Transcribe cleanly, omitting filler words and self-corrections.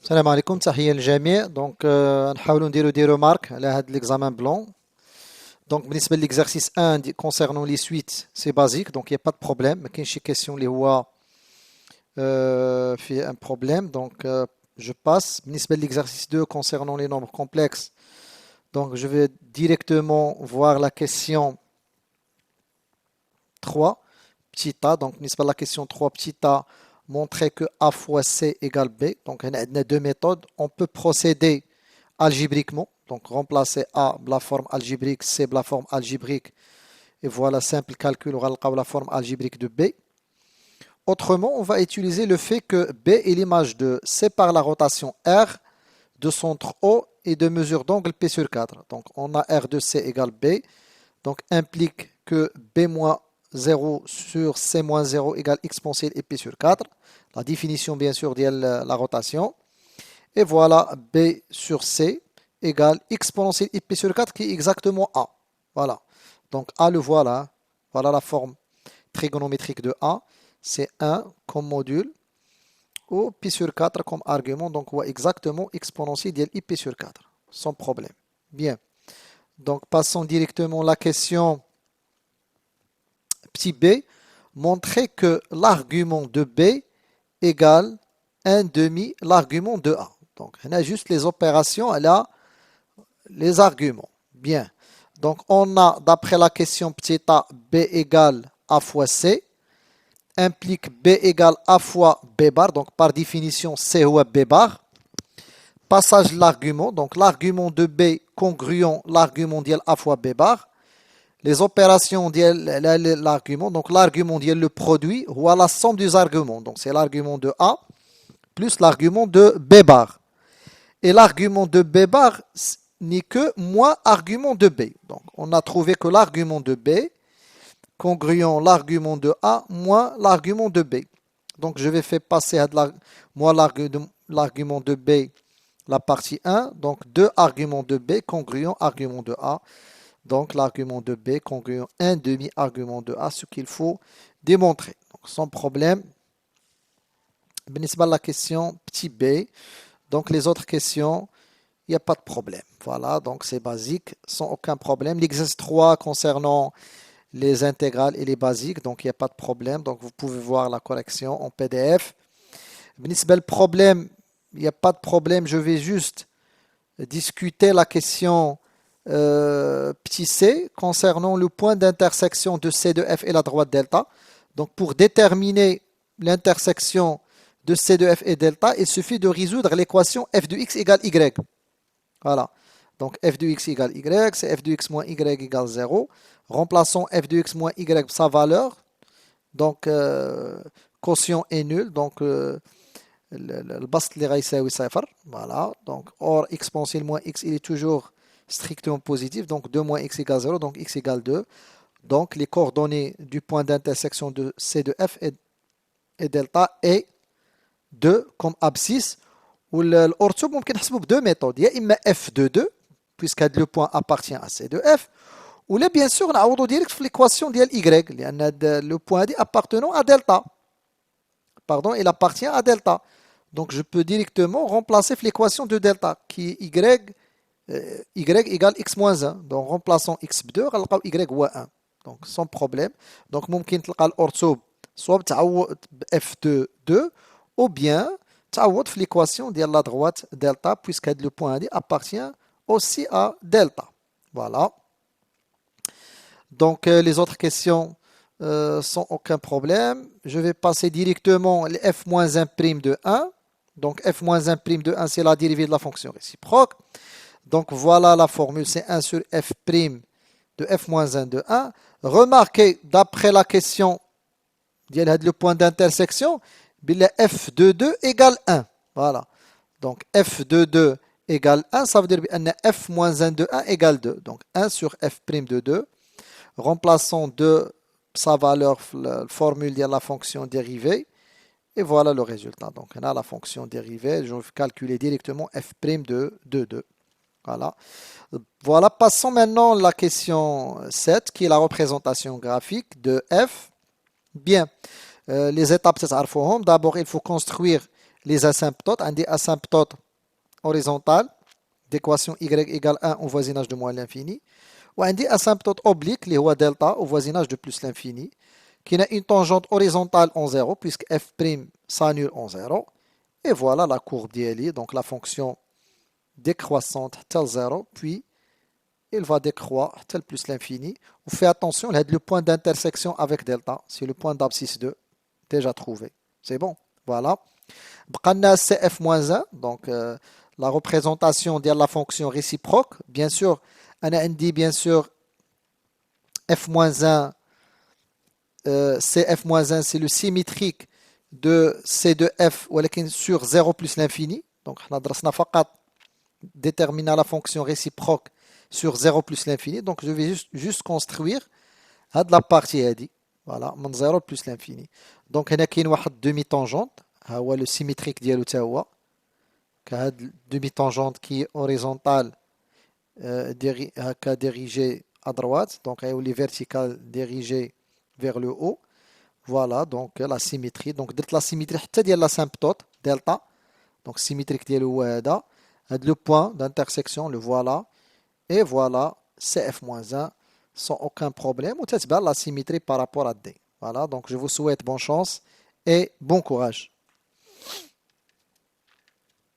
السلام عليكم تحية للجميع نحاولوا نديروا دي remarques على هذا l'examen blanc. Donc بالنسبة l'exercice 1 concernant les suites c'est basique donc il n'y a pas de problème ما كاينش شي question اللي هو فيه un problème je passe بالنسبة l'exercice 2 concernant les nombres complexes donc je vais directement voir la question 3 petit a donc بالنسبة la question 3 petit a montrer que A fois C égale B. Donc, on a deux méthodes. On peut procéder algébriquement. Donc, remplacer A par la forme algébrique, C par la forme algébrique. Et voilà, simple calcul, on va la forme algébrique de B. Autrement, on va utiliser le fait que B est l'image de C par la rotation R de centre O et de mesure d'angle P sur 4. Donc, on a R de C égale B. Donc, implique que B moins 0 sur C moins 0 égale exponentielle et P sur 4. La définition, bien sûr, de la rotation. Et voilà, B sur C égale exponentielle et P sur 4 qui est exactement A. Voilà. Donc, A le voilà. Voilà la forme trigonométrique de A. C'est 1 comme module ou P sur 4 comme argument. Donc, on voit exactement exponentielle de P sur 4. Sans problème. Bien. Donc, passons directement à la question petit b. Montrer que l'argument de B égale 1 demi l'argument de A. Donc, on a juste les opérations, elle a les arguments. Bien. Donc, on a, d'après la question petit a, B égale A fois C, implique B égale A fois B bar. Donc, par définition, C ou B bar. Passage de l'argument. Donc, l'argument de B congruent l'argument de A fois B bar. Les opérations de l'argument. Donc, l'argument de le produit ou à la somme des arguments. Donc, c'est l'argument de A plus l'argument de B bar. Et l'argument de B bar n'est que moins argument de B. Donc, on a trouvé que l'argument de B congruent l'argument de A moins l'argument de B. Donc, je vais faire passer à moins l'argument de B, la partie 1. Donc, 2 arguments de B congruent argument de A. Donc, l'argument de B congruent un demi-argument de A, ce qu'il faut démontrer. Donc, sans problème. La question petit b. Donc, les autres questions, il n'y a pas de problème. Voilà, donc c'est basique, sans aucun problème. L'exercice 3 concernant les intégrales et les basiques, donc il n'y a pas de problème. Donc, vous pouvez voir la correction en PDF. Le problème, il n'y a pas de problème. Je vais juste discuter la question petit c concernant le point d'intersection de C de F et la droite delta. Donc, pour déterminer l'intersection de C de F et delta, il suffit de résoudre l'équation f de x égale y. Voilà. Donc, f de x égale y, c'est f de x moins y égale 0. Remplaçons f de x moins y sa valeur. Donc, quotient est nul. Donc, le bast li غيساوي 0. Voilà. Donc, or, exponentielle moins x, il est toujours strictement positif. Donc, 2 moins x égale 0. Donc, x égale 2. Donc, les coordonnées du point d'intersection de C de F et delta est 2 comme abscisse. والأورثو ممكن نحسبه بدو méthodes. Il y a إما f de 2 puisque le point appartient à C de F ou là bien sûr نعوضو direct في l'équation ديال y لأن le point dit appartenant à delta. Pardon, il appartient à delta. Donc je peux directement remplacer l'équation de delta qui est y égale x moins 1. Donc remplaçons x ب 2 غنلقاو y هو 1. Donc sans problème. Donc ممكن تلقى الأورثو soit تعوض f de 2 ou bien تعوض في l'équation de la droite delta puisque le point appartient aussi à delta. Voilà. Donc les autres questions sans aucun problème. Je vais passer directement les f-1' de 1. Donc f-1' de 1 c'est la dérivée de la fonction réciproque. Donc voilà la formule, c'est 1 sur f' de f-1 de 1. Remarquez d'après la question, le point d'intersection, f de 2 égale 1. Voilà. Donc f de 2 égale 1, ça veut dire que f moins 1 de 1 égale 2. Donc 1 sur f' de 2. Remplaçons de sa valeur, la formule de la fonction dérivée. Et voilà le résultat. Donc on a la fonction dérivée. Je vais calculer directement f' de 2. Voilà. Voilà. Passons maintenant à la question 7 qui est la représentation graphique de f. Bien. Les étapes, c'est ça. D'abord, il faut construire les asymptotes. Un des asymptotes horizontales d'équation y égale 1 au voisinage de moins l'infini. Ou un des asymptotes obliques, les هو delta au voisinage de plus l'infini, qui a une tangente horizontale en 0, puisque f' s'annule en 0. Et voilà la courbe d'Eli, donc la fonction décroissante tel 0, puis il va décroître tel plus l'infini. Vous faites attention, le point d'intersection avec delta, c'est le point d'abscisse 2, déjà trouvé. C'est bon, voilà. بقى cf-1, donc la représentation de la fonction réciproque. Bien sûr, on a indiqué bien sûr f-1, cf-1 c'est le symétrique de c de f sur 0 plus l'infini. Donc on a درسنا فقط déterminer la fonction réciproque sur 0 plus l'infini. Donc je vais juste construire la partie هذه. Voilà, من 0 plus l'infini. Donc هنا كاين واحد demi-tangente, ها هو le symétrique ديالو تا هو. كهاد demi-tangente qui est horizontale dirigée à droite, donc elle est verticale dirigée vers le haut. Voilà, donc la symétrie. Donc درت la symétrie حتى ديال l'asymptote delta. Donc symétrique ديالو هو هذا. Le point d'intersection, le voilà. Et voilà, CF-1 sans aucun problème. Ou la symétrie par rapport à D. Voilà, donc je vous souhaite bonne chance et bon courage.